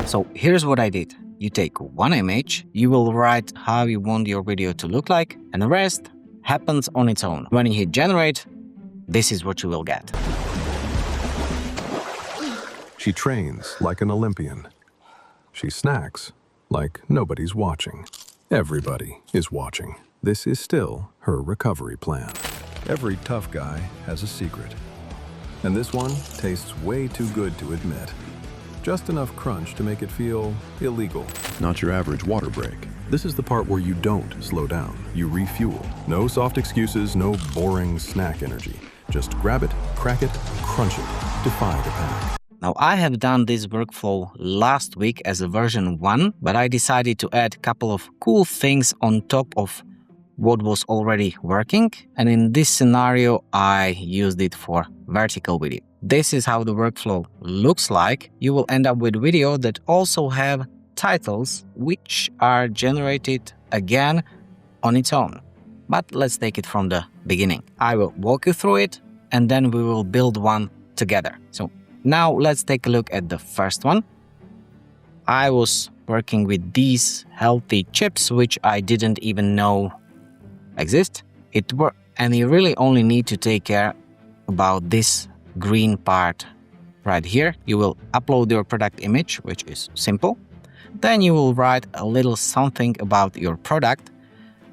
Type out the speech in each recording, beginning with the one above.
So here's what I did. You take one image, you will write how you want your video to look like, and the rest happens on its own. When you hit generate, this is what you will get. She trains like an Olympian. She snacks like nobody's watching. Everybody is watching. This is still her recovery plan. Every tough guy has a secret. And this one tastes way too good to admit. Just enough crunch to make it feel illegal. Not your average water break. This is the part where you don't slow down. You refuel. No soft excuses, no boring snack energy. Just grab it, crack it, crunch it. Defy the pack. Now, I have done this workflow last week as a version 1, but I decided to add a couple of cool things on top of what was already working. And in this scenario, I used it for vertical video. This is how the workflow looks like. You will end up with video that also have titles which are generated again on its own. But let's take it from the beginning. I will walk you through it and then we will build one together. So now let's take a look at the first one. I was working with these healthy chips which I didn't even know exist. And you really only need to take care about this green part right here. You will upload your product image, which is simple. Then you will write a little something about your product,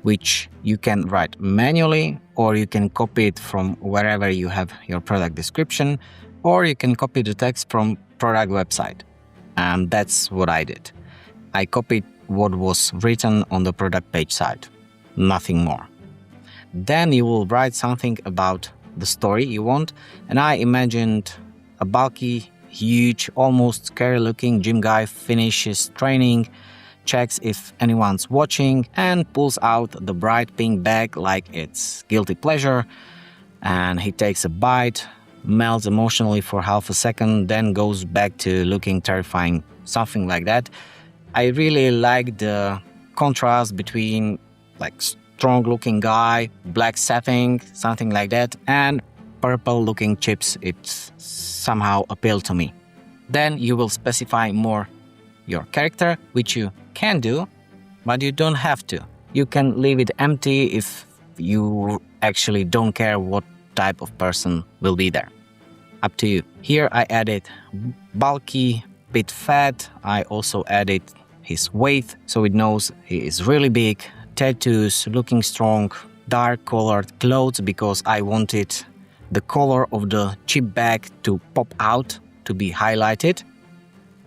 which you can write manually, or you can copy it from wherever you have your product description, or you can copy the text from product website. And that's what I did. I copied what was written on the product page side, nothing more. Then you will write something about the story you want, and I imagined a bulky, huge, almost scary-looking gym guy finishes training, checks if anyone's watching, and pulls out the bright pink bag like it's guilty pleasure, and he takes a bite, melts emotionally for half a second, then goes back to looking terrifying, something like that. I really like the contrast between like strong-looking guy, black setting, something like that, and purple-looking chips. It somehow appealed to me. Then you will specify more your character, which you can do, but you don't have to. You can leave it empty if you actually don't care what type of person will be there. Up to you. Here I added bulky, bit fat. I also added his weight, so it knows he is really big. Tattoos, looking strong, dark colored clothes because I wanted the color of the chip bag to pop out, to be highlighted.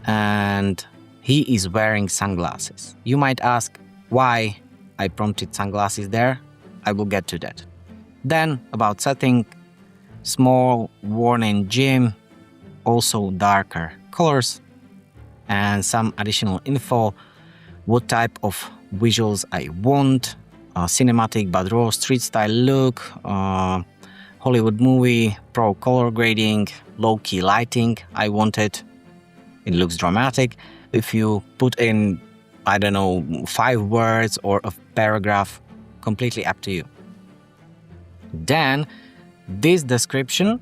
And he is wearing sunglasses. You might ask why I prompted sunglasses there. I will get to that. Then about setting, small, worn in gym, also darker colors, and some additional info, what type of visuals I want, cinematic but raw street style look, Hollywood movie, pro color grading, low-key lighting I wanted. It looks dramatic. If you put in, I don't know, 5 words or a paragraph, completely up to you. Then this description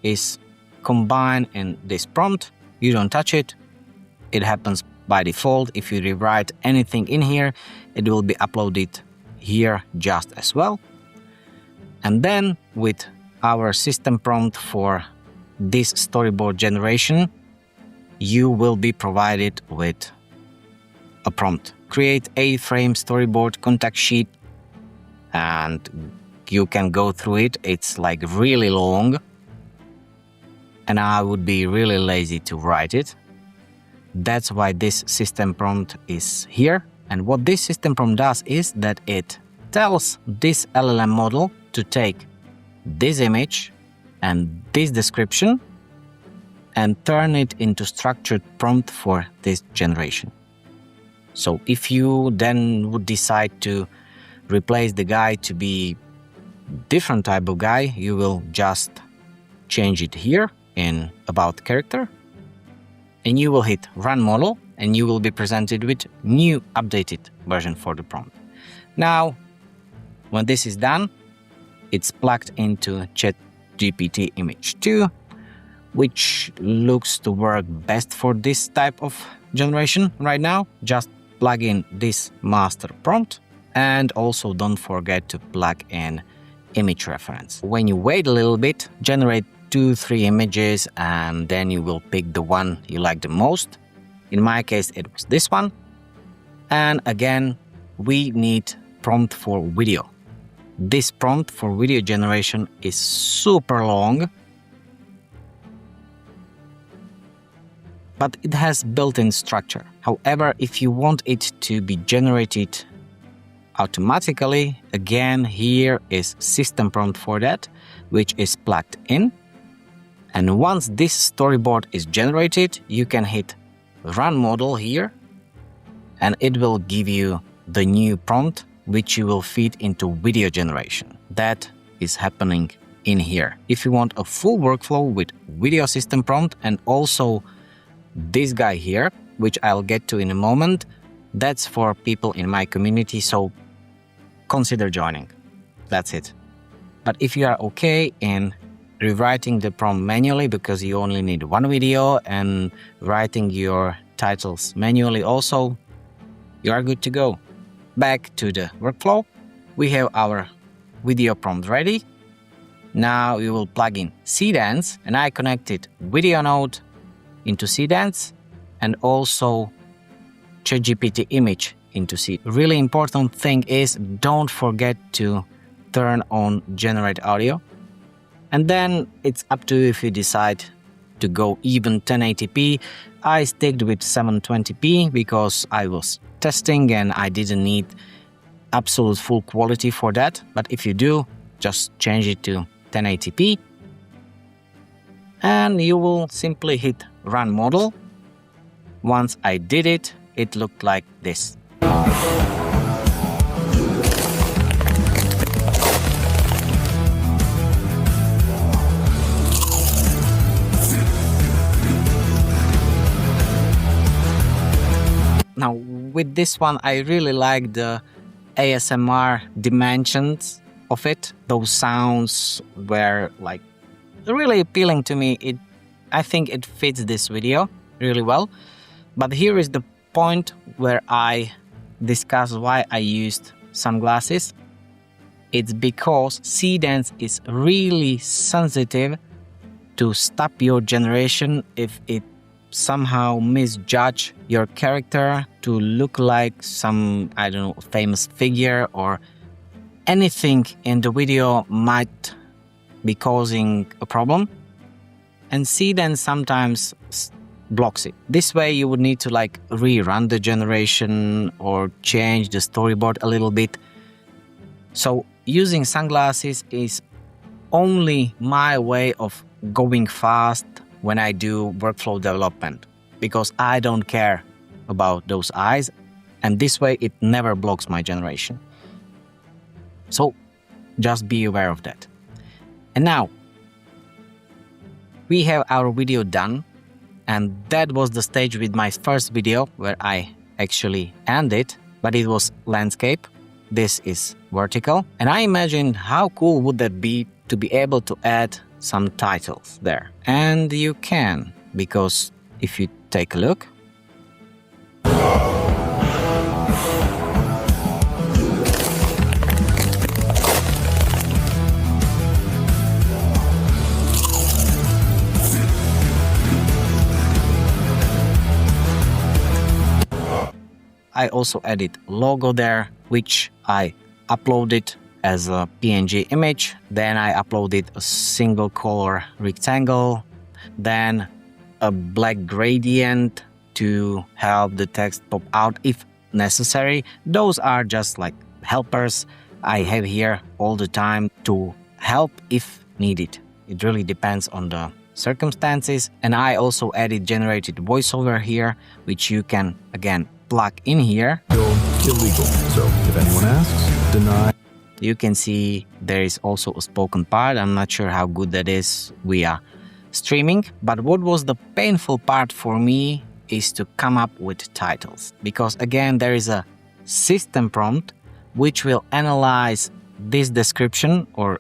is combined in this prompt. You don't touch it. It happens by default. If you rewrite anything in here, it will be uploaded here just as well. And then with our system prompt for this storyboard generation, you will be provided with a prompt. Create a frame storyboard contact sheet, and you can go through it. It's like really long, and I would be really lazy to write it. That's why this system prompt is here. And what this system prompt does is that it tells this LLM model to take this image and this description and turn it into structured prompt for this generation. So if you then would decide to replace the guy to be different type of guy, you will just change it here in about character, and you will hit run model, and you will be presented with new updated version for the prompt. Now, when this is done, it's plugged into ChatGPT Image 2, which looks to work best for this type of generation right now, just plug in this master prompt, and also don't forget to plug in image reference. When you wait a little bit, generate 2-3 images, and then you will pick the one you like the most. In my case, it was this one. And again, we need prompt for video. This prompt for video generation is super long, but it has built-in structure. However, if you want it to be generated automatically, again, here is system prompt for that, which is plugged in. And once this storyboard is generated, you can hit Run Model here, and it will give you the new prompt, which you will feed into video generation. That is happening in here. If you want a full workflow with video system prompt and also this guy here, which I'll get to in a moment, that's for people in my community, so consider joining. That's it. But if you are okay in rewriting the prompt manually because you only need one video and writing your titles manually also, you are good to go. Back to the workflow. We have our video prompt ready. Now we will plug in Seedance, and I connected video node into Seedance and also ChatGPT image into Seedance. Really important thing is don't forget to turn on generate audio. And then it's up to you if you decide to go even 1080p. I sticked with 720p because I was testing and I didn't need absolute full quality for that. But if you do, just change it to 1080p. And you will simply hit Run Model. Once I did it, it looked like this. Now, with this one, I really like the ASMR dimensions of it. Those sounds were like really appealing to me. I think it fits this video really well. But here is the point where I discuss why I used sunglasses. It's because Seedance is really sensitive to stop your generation if it somehow misjudge your character to look like some, I don't know, famous figure, or anything in the video might be causing a problem. And Seedance sometimes blocks it. This way you would need to like rerun the generation or change the storyboard a little bit. So using sunglasses is only my way of going fast when I do workflow development, because I don't care about those eyes, and this way it never blocks my generation. So just be aware of that. And now we have our video done, and that was the stage with my first video where I actually ended, but it was landscape. This is vertical, and I imagined how cool would that be to be able to add some titles there. And you can, because if you take a look, I also added logo there, which I uploaded as a PNG image. Then I uploaded a single color rectangle, then a black gradient to help the text pop out if necessary. Those are just like helpers I have here all the time to help if needed. It really depends on the circumstances. And I also added generated voiceover here, which you can again plug in here. Illegal. So if anyone asks, deny. You can see there is also a spoken part. I'm not sure how good that is via streaming. But what was the painful part for me is to come up with titles. Because again, there is a system prompt which will analyze this description or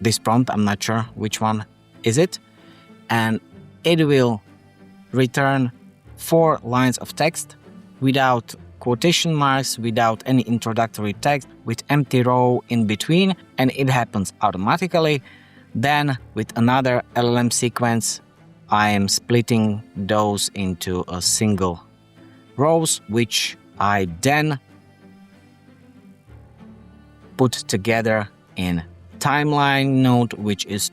this prompt. I'm not sure which one is it. And it will return 4 lines of text without quotation marks, without any introductory text, with empty row in between, and it happens automatically. Then with another LLM sequence, I am splitting those into a single rows, which I then put together in timeline node, which is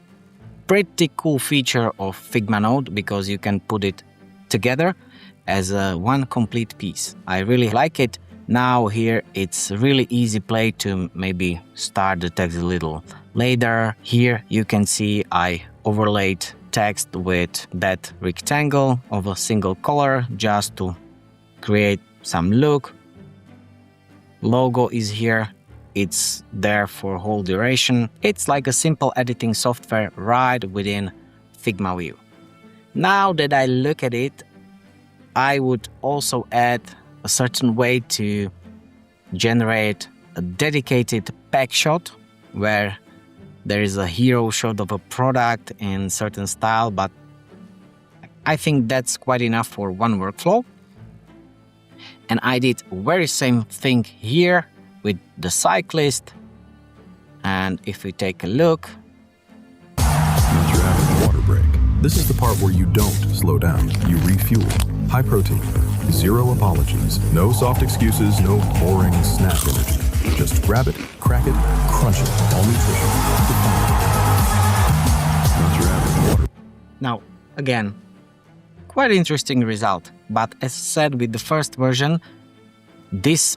pretty cool feature of Figma node because you can put it together as one complete piece. I really like it. Now here it's really easy play to maybe start the text a little later. Here you can see I overlaid text with that rectangle of a single color just to create some look. Logo is here. It's there for whole duration. It's like a simple editing software right within Figma view. Now that I look at it, I would also add a certain way to generate a dedicated pack shot where there is a hero shot of a product in certain style, but I think that's quite enough for one workflow. And I did very same thing here with the cyclist. And if we take a look, Not your average water break. This is the part where you don't slow down, you refuel. High protein, zero apologies, no soft excuses, no boring snack energy. Just grab it, crack it, crunch it, all nutrition. Not your average water. now again, quite interesting result. But as said with the first version, this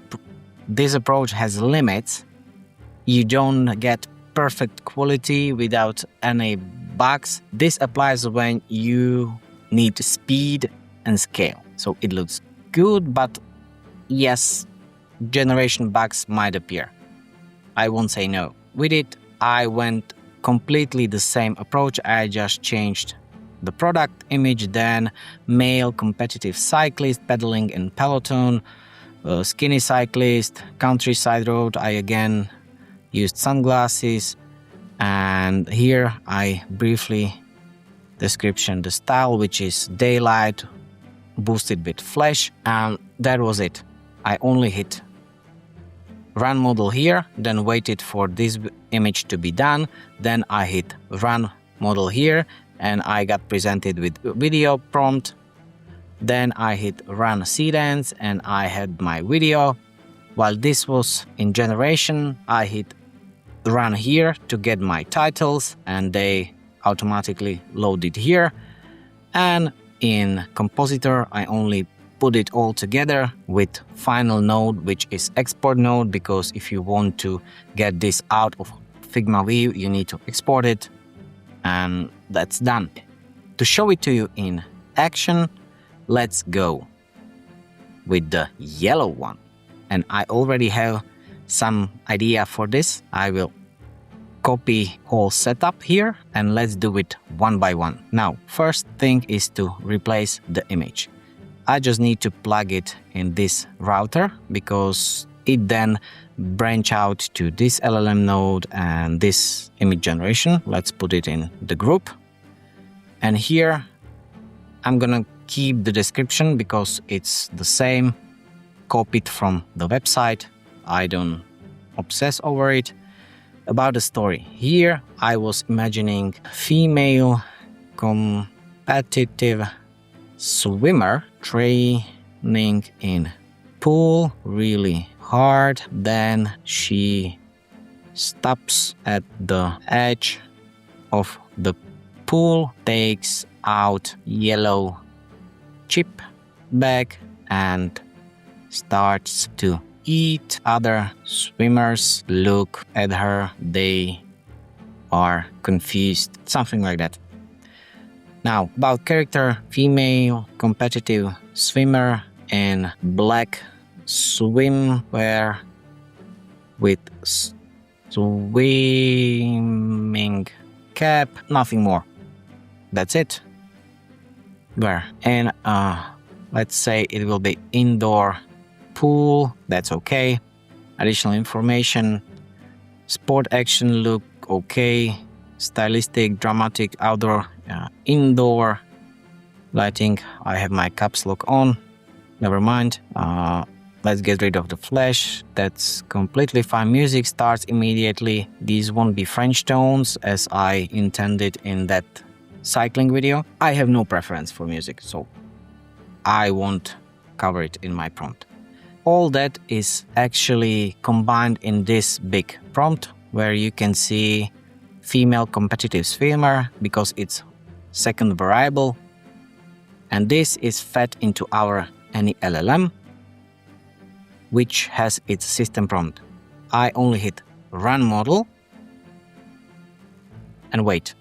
approach has limits. You don't get perfect quality without any bugs. This applies when you need speed and scale. So it looks good, but yes, generation bugs might appear. I won't say no. With it, I went completely the same approach. I just changed the product image, then male competitive cyclist pedaling in peloton, skinny cyclist, countryside road. I again used sunglasses, and here I briefly description the style, which is daylight boosted with flash, and that was it. I only hit run model here, then waited for this image to be done, then I hit run model here, and I got presented with video prompt. Then I hit run Seedance and I had my video. While this was in generation, I hit run here to get my titles, and they automatically loaded here. And in compositor, I only put it all together with final node, which is export node, because if you want to get this out of Figma view, you need to export it, and that's done. To show it to you in action, let's go with the yellow one. And I already have some idea for this. I will copy whole setup here, and let's do it one by one. Now, first thing is to replace the image. I just need to plug it in this router because it then branch out to this LLM node and this image generation. Let's put it in the group. And here I'm gonna keep the description because it's the same, copied from the website. I don't obsess over it. About the story. Here I was imagining female competitive swimmer training in pool really hard. Then she stops at the edge of the pool, takes out yellow chip bag and starts to eat. Other swimmers look at her, they are confused, something like that. Now, about character, female competitive swimmer in black swimwear with swimming cap, nothing more. That's it. Where? And let's say it will be indoor pool, that's okay. Additional information, sport action look okay, stylistic, dramatic, outdoor, indoor Lighting, I have my caps lock on. Never mind. Let's get rid of the flash. That's completely fine. Music starts immediately. These won't be French tones as I intended in that cycling video. I have no preference for music, so I won't cover it in my prompt. All that is actually combined in this big prompt where you can see female competitive swimmer because it's second variable. And this is fed into our any LLM, which has its system prompt. I only hit run model and wait.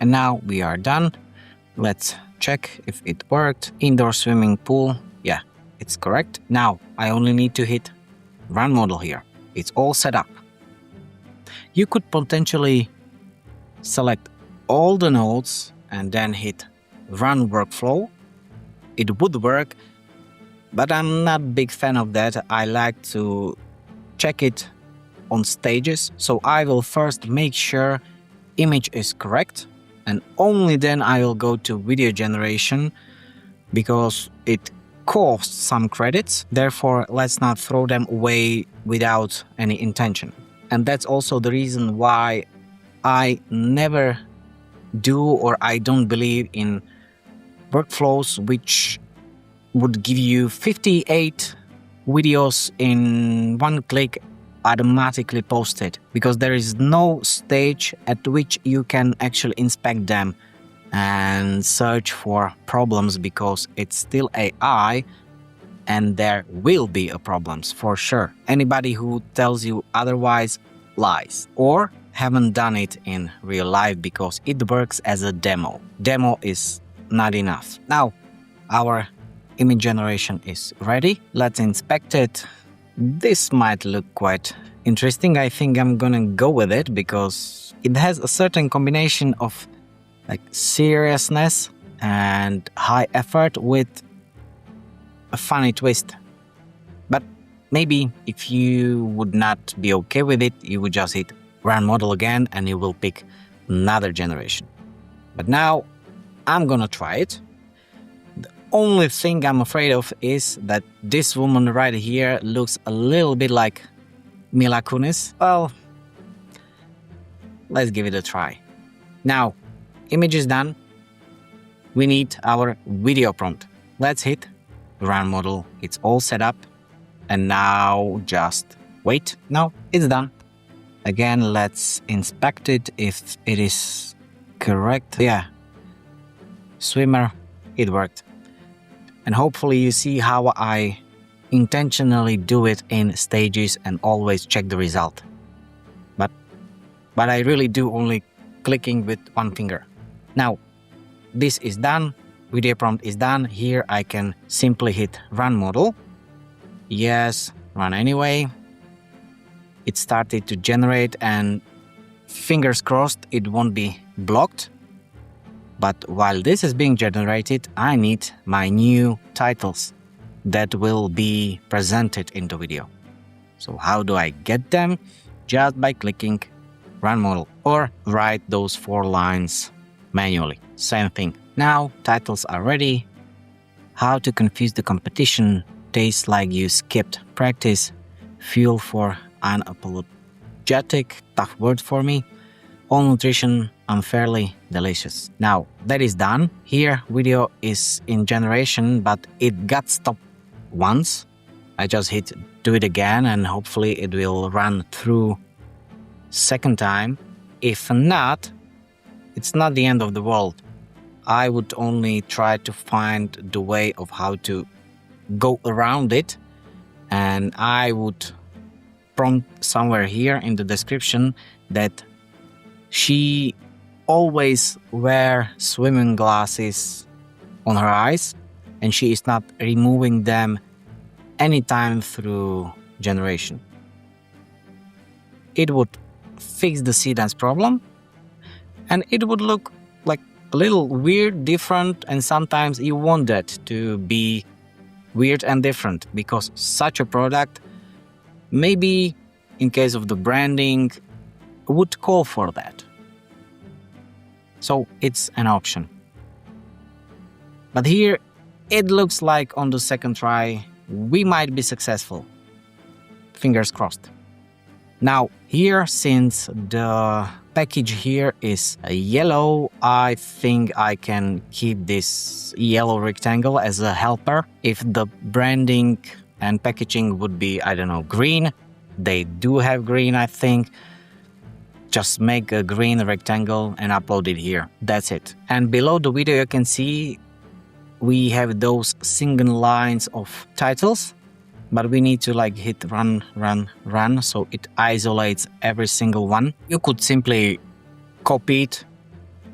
And now we are done. Let's check if it worked. Indoor swimming pool. Yeah, it's correct. Now I only need to hit run model here. It's all set up. You could potentially select all the nodes and then hit run workflow. It would work, but I'm not a big fan of that. I like to check it on stages. So I will first make sure image is correct, and only then I will go to video generation because it costs some credits. Therefore, let's not throw them away without any intention. And that's also the reason why I never do, or I don't believe in workflows which would give you 58 videos in one click automatically posted, because there is no stage at which you can actually inspect them and search for problems, because it's still AI and there will be problems for sure. Anybody who tells you otherwise lies or haven't done it in real life, because it works as a demo. Demo is not enough. Now our image generation is ready. Let's inspect it. This might look quite interesting. I think I'm gonna go with it because it has a certain combination of like seriousness and high effort with a funny twist. But maybe if you would not be okay with it, you would just hit run model again and it will pick another generation. But now I'm gonna try it. The only thing I'm afraid of is that this woman right here looks a little bit like Mila Kunis. Well, let's give it a try. Now, image is done. We need our video prompt. Let's hit run model. It's all set up. And now just wait. No, it's done. Again, let's inspect it if it is correct. Yeah. Swimmer, it worked. And hopefully you see how I intentionally do it in stages and always check the result. But I really do only clicking with one finger. Now, this is done. Video prompt is done. Here I can simply hit run model. Yes, run anyway. It started to generate and fingers crossed it won't be blocked. But while this is being generated, I need my new titles that will be presented in the video. So how do I get them? Just by clicking run model or write those 4 lines manually. Same thing. Now titles are ready. How to confuse the competition. Tastes like you skipped practice. Fuel for unapologetic. Tough word for me. All nutrition unfairly delicious. Now that is done. Here video is in generation, but it got stopped once. I just hit do it again and hopefully it will run through second time. If not, it's not the end of the world. I would only try to find the way of how to go around it, and I would prompt somewhere here in the description that she always wear swimming glasses on her eyes and she is not removing them anytime through generation. It would fix the Seedance problem and it would look like a little weird, different, and sometimes you want that to be weird and different because such a product, maybe in case of the branding, would call for that. So it's an option. But here, it looks like on the second try, we might be successful. Fingers crossed. Now, here, since the package here is yellow, I think I can keep this yellow rectangle as a helper. If the branding and packaging would be, I don't know, green, they do have green, I think. Just make a green rectangle and upload it here. That's it. And below the video, you can see we have those single lines of titles, but we need to like hit run, so it isolates every single one. You could simply copy it.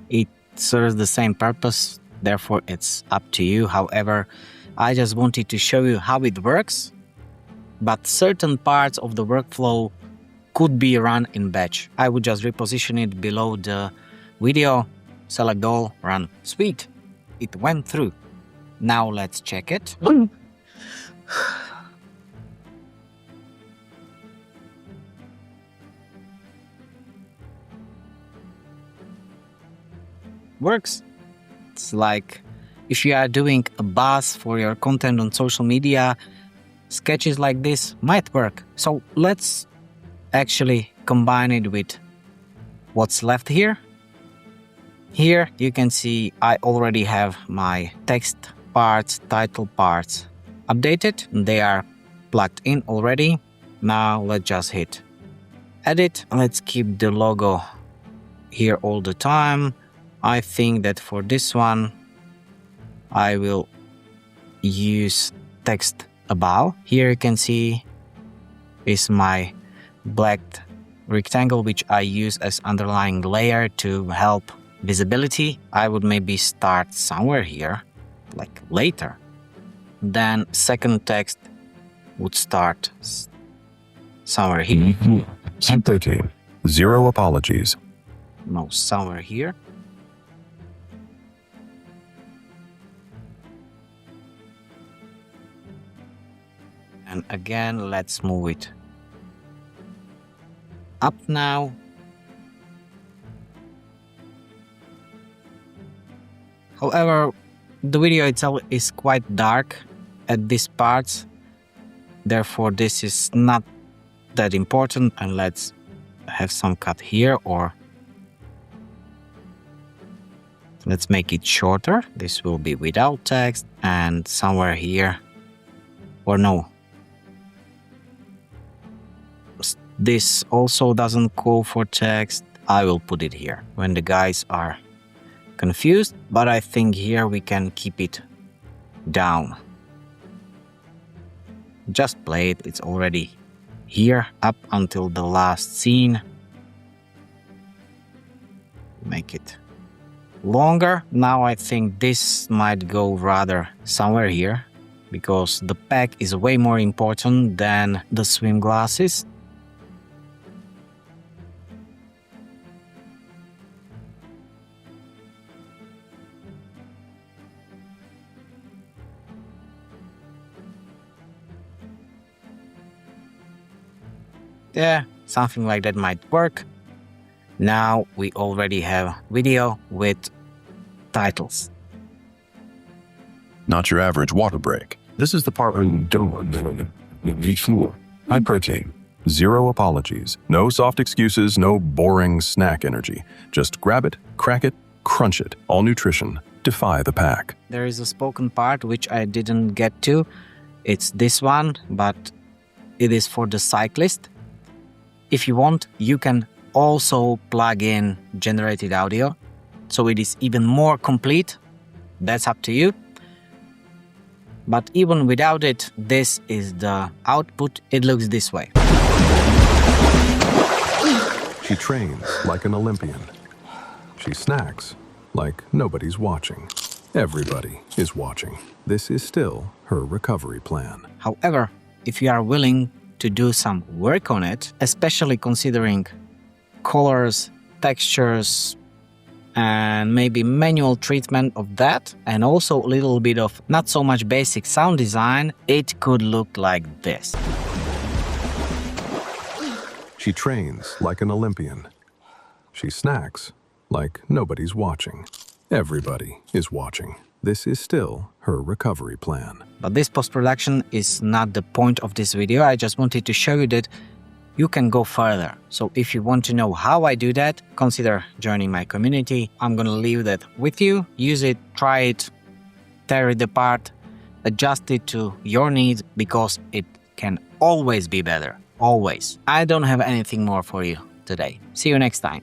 It serves the same purpose, therefore it's up to you. However, I just wanted to show you how it works, but certain parts of the workflow could be run in batch. I would just reposition it below the video, select all, run. Sweet, it went through. Now let's check it. Works. It's like if you are doing a buzz for your content on social media, sketches like this might work. So let's actually combine it with what's left here. Here you can see I already have my text parts, title parts updated. They are plugged in already. Now let's just hit edit. Let's keep the logo here all the time. I think that for this one I will use text above. Here you can see is my black rectangle, which I use as underlying layer to help visibility. I would maybe start somewhere here, like later. Then second text would start somewhere here. 13. Zero apologies. No, somewhere here. And again, let's move it up now. However, the video itself is quite dark at these parts, therefore this is not that important. And let's have some cut here, or let's make it shorter. This will be without text, and somewhere here, or no, this also doesn't call for text. I will put it here when the guys are confused, but I think here we can keep it down. Just play it, it's already here up until the last scene. Make it longer. Now I think this might go rather somewhere here, because the pack is way more important than the swim glasses. Yeah, something like that might work. Now we already have video with titles. Not your average water break. This is the part where you don't want to. High protein. Zero apologies. No soft excuses, no boring snack energy. Just grab it, crack it, crunch it. All nutrition. Defy the pack. There is a spoken part which I didn't get to. It's this one, but it is for the cyclist. If you want, you can also plug in generated audio, so it is even more complete. That's up to you. But even without it, this is the output. It looks this way. She trains like an Olympian. She snacks like nobody's watching. Everybody is watching. This is still her recovery plan. However, if you are willing to do some work on it, especially considering colors, textures, and maybe manual treatment of that, and also a little bit of not so much basic sound design, it could look like this. She trains like an Olympian. She snacks like nobody's watching. Everybody is watching. This is still her recovery plan. But this post-production is not the point of this video. I just wanted to show you that you can go further. So if you want to know how I do that, consider joining my community. I'm gonna leave that with you. Use it, try it, tear it apart, adjust it to your needs, because it can always be better. Always. I don't have anything more for you today. See you next time.